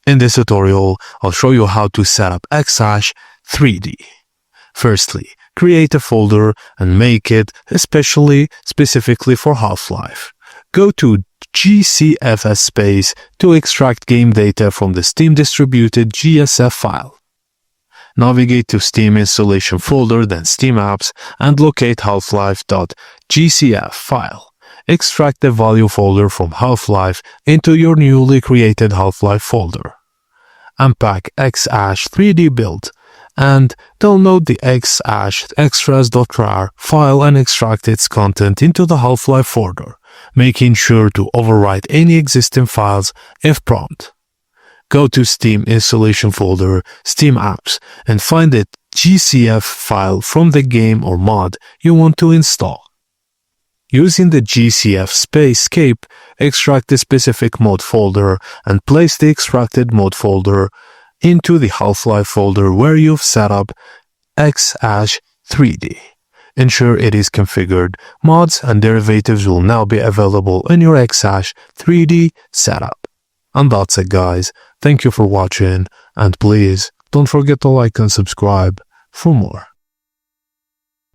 In this tutorial, I'll show you how to set up Xash3D. Firstly, create a folder and make it specifically for Half-Life. Go to GCFS space to extract game data from the Steam distributed GSF file. Navigate to Steam installation folder, then Steam apps, and locate halflife.gcf file. Extract the value folder from Half-Life into your newly created Half-Life folder. Unpack Xash3D build and download the xash-extras.rar file and extract its content into the Half-Life folder, making sure to overwrite any existing files if prompt. Go to Steam installation folder, Steam apps, and find the GCF file from the game or mod you want to install. Using the GCF space-scape, extract the specific mod folder and place the extracted mod folder into the Half-Life folder where you've set up Xash3D. Ensure it is configured. Mods and derivatives will now be available in your Xash3D setup. And that's it, guys. Thank you for watching, and please don't forget to like and subscribe for more.